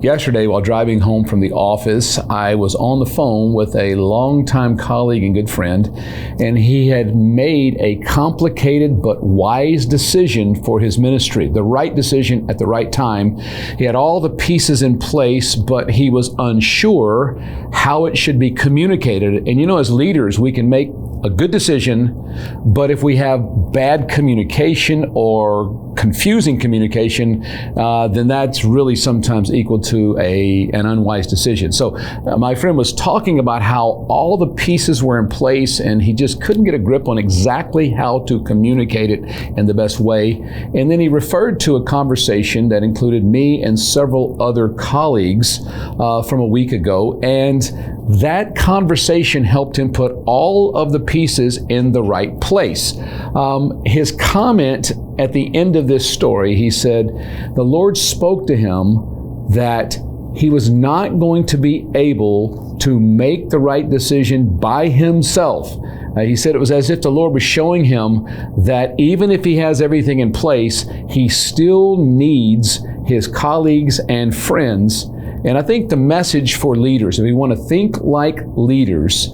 Yesterday, while driving home from the office, I was on the phone with a longtime colleague and good friend, and he had made a complicated but wise decision for his ministry, the right decision at the right time. He had all the pieces in place, but he was unsure how it should be communicated. And as leaders, we can make a good decision, but if we have bad communication or confusing communication, then that's really sometimes equal to an unwise decision. So my friend was talking about how all the pieces were in place and he just couldn't get a grip on exactly how to communicate it in the best way. And then he referred to a conversation that included me and several other colleagues from a week ago. And that conversation helped him put all of the pieces in the right place. His comment at the end of this story, he said, the Lord spoke to him that he was not going to be able to make the right decision by himself. He said it was as if the Lord was showing him that even if he has everything in place, he still needs his colleagues and friends. And I think the message for leaders, if we want to think like leaders,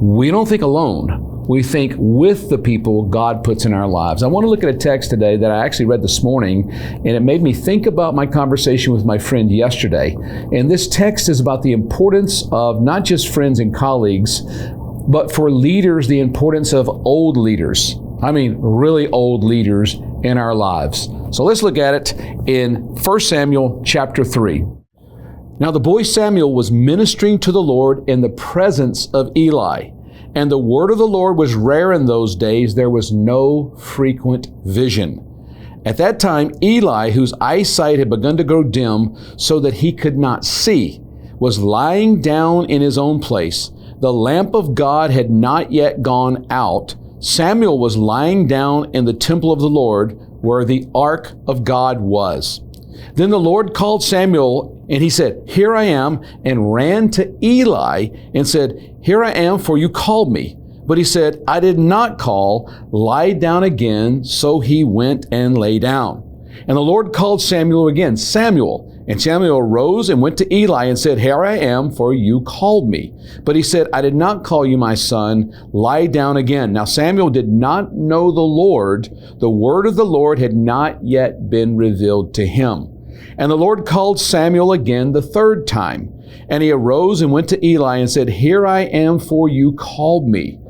we don't think alone. We think with the people God puts in our lives. I want to look at a text today that I actually read this morning, and it made me think about my conversation with my friend yesterday. And this text is about the importance of not just friends and colleagues, but for leaders, the importance of old leaders. I mean, really old leaders in our lives. So let's look at it in 1 Samuel chapter 3. Now the boy Samuel was ministering to the Lord in the presence of Eli. And the word of the Lord was rare in those days. There was no frequent vision. At that time, Eli, whose eyesight had begun to grow dim so that he could not see, was lying down in his own place. The lamp of God had not yet gone out. Samuel was lying down in the temple of the Lord where the ark of God was. Then the Lord called Samuel, and he said, "Here I am," and ran to Eli and said, "Here I am, for you called me." But he said, "I did not call. Lie down again." So he went and lay down. And the Lord called Samuel again, "Samuel." And Samuel arose and went to Eli and said, "Here I am, for you called me." But he said, "I did not call you, my son. Lie down again." Now Samuel did not know the Lord. The word of the Lord had not yet been revealed to him. And the Lord called Samuel again the third time. And he arose and went to Eli and said, "Here I am, for you called me."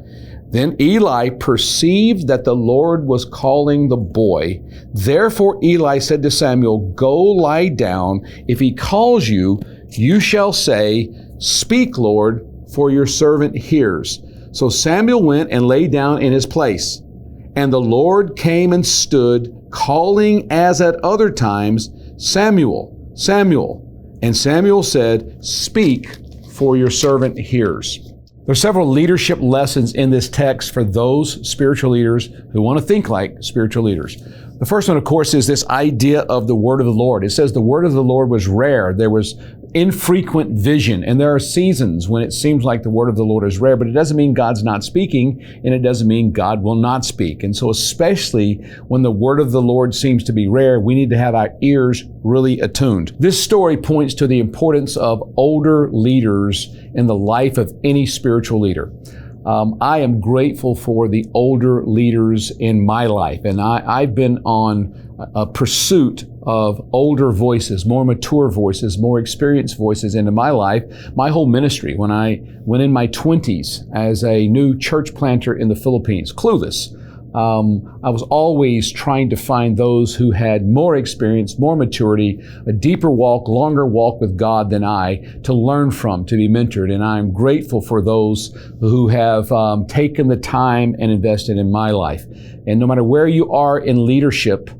Then Eli perceived that the Lord was calling the boy. Therefore Eli said to Samuel, "Go lie down. If he calls you, you shall say, 'Speak, Lord, for your servant hears.'" So Samuel went and lay down in his place. And the Lord came and stood, calling as at other times, "Samuel, Samuel." And Samuel said, "Speak, for your servant hears." There are several leadership lessons in this text for those spiritual leaders who want to think like spiritual leaders. The first one, of course, is this idea of the word of the Lord. It says the word of the Lord was rare. There was infrequent vision. And there are seasons when it seems like the word of the Lord is rare, but it doesn't mean God's not speaking, and it doesn't mean God will not speak. And so especially when the word of the Lord seems to be rare, we need to have our ears really attuned. This story points to the importance of older leaders in the life of any spiritual leader. I am grateful for the older leaders in my life, and I've been on a pursuit of older voices, more mature voices, more experienced voices into my life, my whole ministry. When I went in my 20s as a new church planter in the Philippines, clueless, I was always trying to find those who had more experience, more maturity, a deeper walk, longer walk with God than I, to learn from, to be mentored. And I'm grateful for those who have taken the time and invested in my life. And no matter where you are in leadership,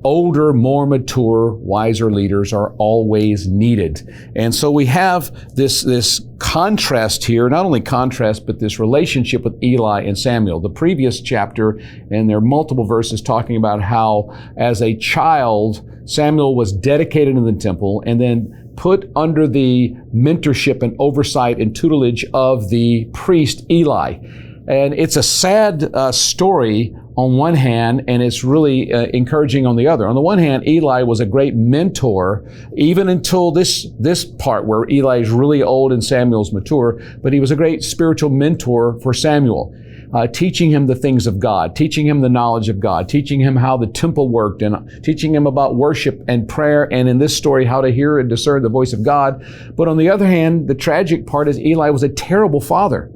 older, more mature, wiser leaders are always needed. And so we have this contrast here, not only contrast, but this relationship with Eli and Samuel. The previous chapter, and there are multiple verses talking about how as a child, Samuel was dedicated in the temple and then put under the mentorship and oversight and tutelage of the priest Eli. And it's a sad story on one hand, and it's really encouraging on the other. On the one hand, Eli was a great mentor, even until this part where Eli is really old and Samuel's mature, but he was a great spiritual mentor for Samuel, teaching him the things of God, teaching him the knowledge of God, teaching him how the temple worked, and teaching him about worship and prayer, and in this story, how to hear and discern the voice of God. But on the other hand, the tragic part is Eli was a terrible father.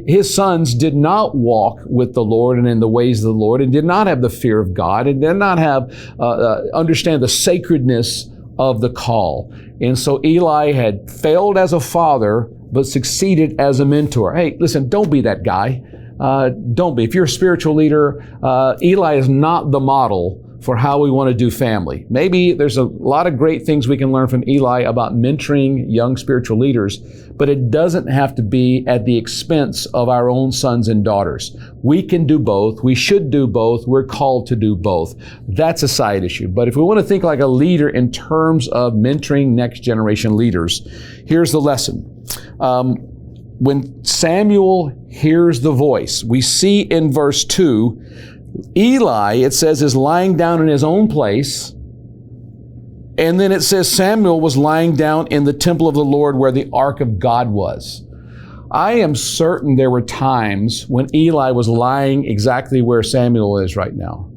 His sons did not walk with the Lord and in the ways of the Lord, and did not have the fear of God, and did not have understand the sacredness of the call. And so Eli had failed as a father, but succeeded as a mentor. Hey, listen, don't be that guy. Don't be. If you're a spiritual leader, Eli is not the model for how we want to do family. Maybe there's a lot of great things we can learn from Eli about mentoring young spiritual leaders, but it doesn't have to be at the expense of our own sons and daughters. We can do both. We should do both. We're called to do both. That's a side issue. But if we want to think like a leader in terms of mentoring next generation leaders, here's the lesson. When Samuel hears the voice, we see in verse 2, Eli, it says, is lying down in his own place. And then it says Samuel was lying down in the temple of the Lord where the ark of God was. I am certain there were times when Eli was lying exactly where Samuel is right now.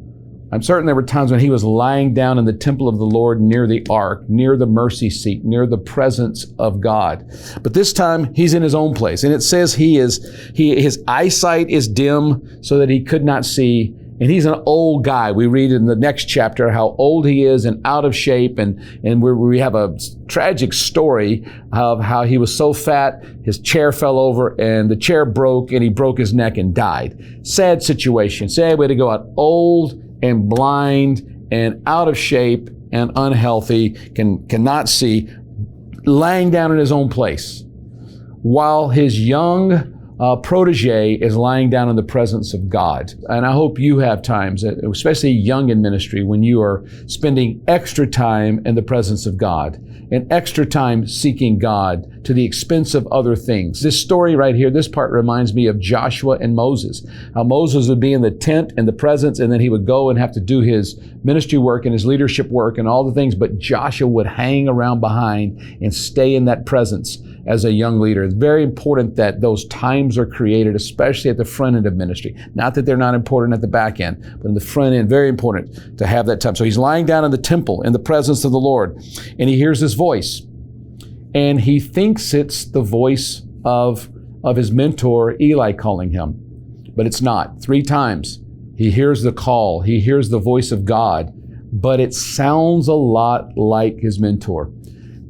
I'm certain there were times when he was lying down in the temple of the Lord near the ark, near the mercy seat, near the presence of God. But this time he's in his own place. And it says his eyesight is dim so that he could not see. And he's an old guy. We read in the next chapter how old he is and out of shape. And we have a tragic story of how he was so fat, his chair fell over and the chair broke and he broke his neck and died. Sad situation. Sad way to go out. Old and blind and out of shape and unhealthy, cannot see, lying down in his own place, while his young protege is lying down in the presence of God. And I hope you have times, especially young in ministry, when you are spending extra time in the presence of God and extra time seeking God to the expense of other things. This story right here, this part reminds me of Joshua and Moses. How Moses would be in the tent and the presence, and then he would go and have to do his ministry work and his leadership work and all the things, but Joshua would hang around behind and stay in that presence as a young leader. It's very important that those times are created, especially at the front end of ministry. Not that they're not important at the back end, but in the front end, very important to have that time. So he's lying down in the temple in the presence of the Lord, and he hears this voice. And he thinks it's the voice of his mentor, Eli, calling him. But it's not. 3 times he hears the call. He hears the voice of God, but it sounds a lot like his mentor.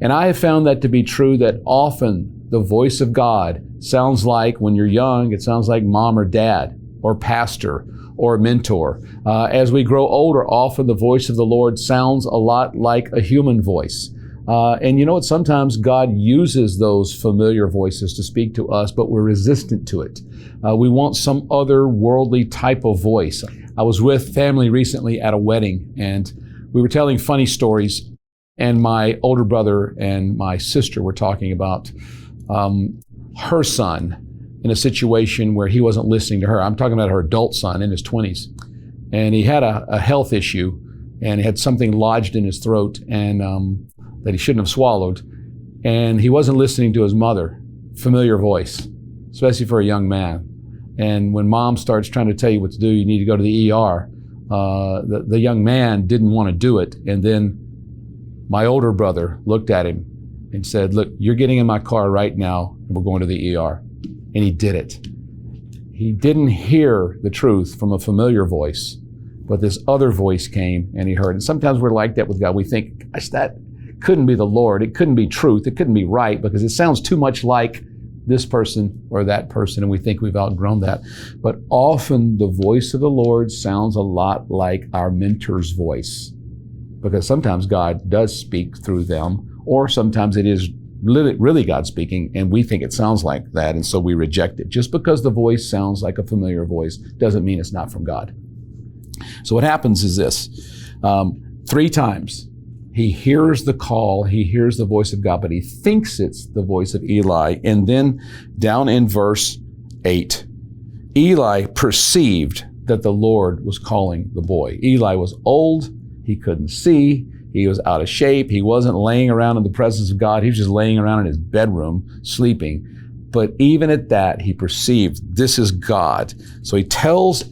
And I have found that to be true, that often the voice of God sounds like, when you're young, it sounds like mom or dad or pastor or mentor. As we grow older, often the voice of the Lord sounds a lot like a human voice. And you know what? Sometimes God uses those familiar voices to speak to us, but we're resistant to it. We want some other worldly type of voice. I was with family recently at a wedding, and we were telling funny stories. And my older brother and my sister were talking about her son in a situation where he wasn't listening to her. I'm talking about her adult son in his 20s. And he had a health issue, and he had something lodged in his throat and that he shouldn't have swallowed. And he wasn't listening to his mother, familiar voice, especially for a young man. And when mom starts trying to tell you what to do, you need to go to the ER, the young man didn't want to do it. And then my older brother looked at him and said, "Look, you're getting in my car right now, and we're going to the ER." And he did it. He didn't hear the truth from a familiar voice, but this other voice came and he heard. And sometimes we're like that with God. We think, gosh, that couldn't be the Lord. It couldn't be truth. It couldn't be right, because it sounds too much like this person or that person, and we think we've outgrown that. But often the voice of the Lord sounds a lot like our mentor's voice, because sometimes God does speak through them, or sometimes it is really God speaking, and we think it sounds like that, and so we reject it. Just because the voice sounds like a familiar voice doesn't mean it's not from God. So what happens is this. 3 times he hears the call, he hears the voice of God, but he thinks it's the voice of Eli. And then down in verse 8, Eli perceived that the Lord was calling the boy. Eli was old. He couldn't see. He was out of shape. He wasn't laying around in the presence of God. He was just laying around in his bedroom, sleeping. But even at that, he perceived this is God. So he tells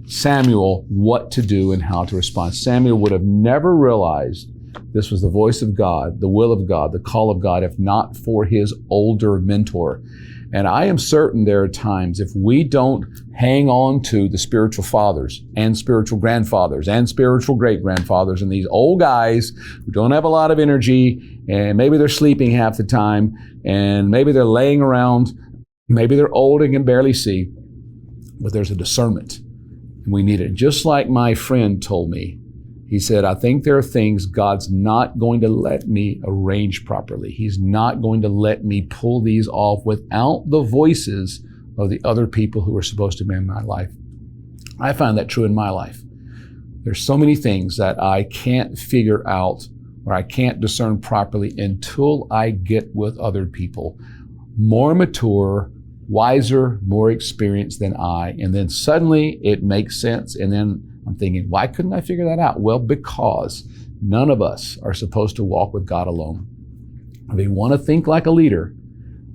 Samuel what to do and how to respond. Samuel would have never realized this was the voice of God, the will of God, the call of God, if not for his older mentor. And I am certain there are times if we don't hang on to the spiritual fathers and spiritual grandfathers and spiritual great-grandfathers and these old guys who don't have a lot of energy, and maybe they're sleeping half the time, and maybe they're laying around, maybe they're old and can barely see, but there's a discernment. And we need it. Just like my friend told me, he said, I think there are things God's not going to let me arrange properly. He's not going to let me pull these off without the voices of the other people who are supposed to be in my life. I find that true in my life. There's so many things that I can't figure out or I can't discern properly until I get with other people, more mature, wiser, more experienced than I. And then suddenly it makes sense. And then I'm thinking, why couldn't I figure that out? Well, because none of us are supposed to walk with God alone. If we want to think like a leader,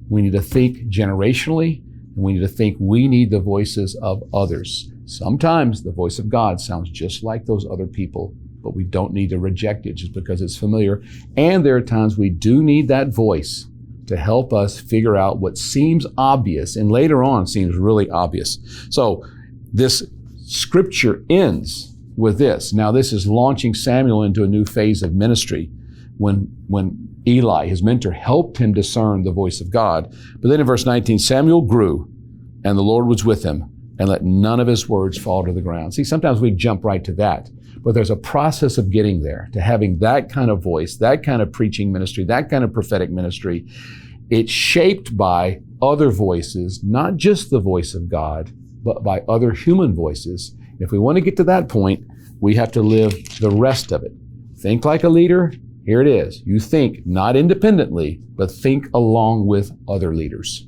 we need to think generationally, and we need to think we need the voices of others. Sometimes the voice of God sounds just like those other people, but we don't need to reject it just because it's familiar. And there are times we do need that voice to help us figure out what seems obvious and later on seems really obvious. So this Scripture ends with this. Now, this is launching Samuel into a new phase of ministry when Eli, his mentor, helped him discern the voice of God. But then in verse 19, Samuel grew, and the Lord was with him, and let none of his words fall to the ground. See, sometimes we jump right to that, but there's a process of getting there, to having that kind of voice, that kind of preaching ministry, that kind of prophetic ministry. It's shaped by other voices, not just the voice of God, but by other human voices. If we want to get to that point, we have to live the rest of it. Think like a leader. Here it is. You think not independently, but think along with other leaders.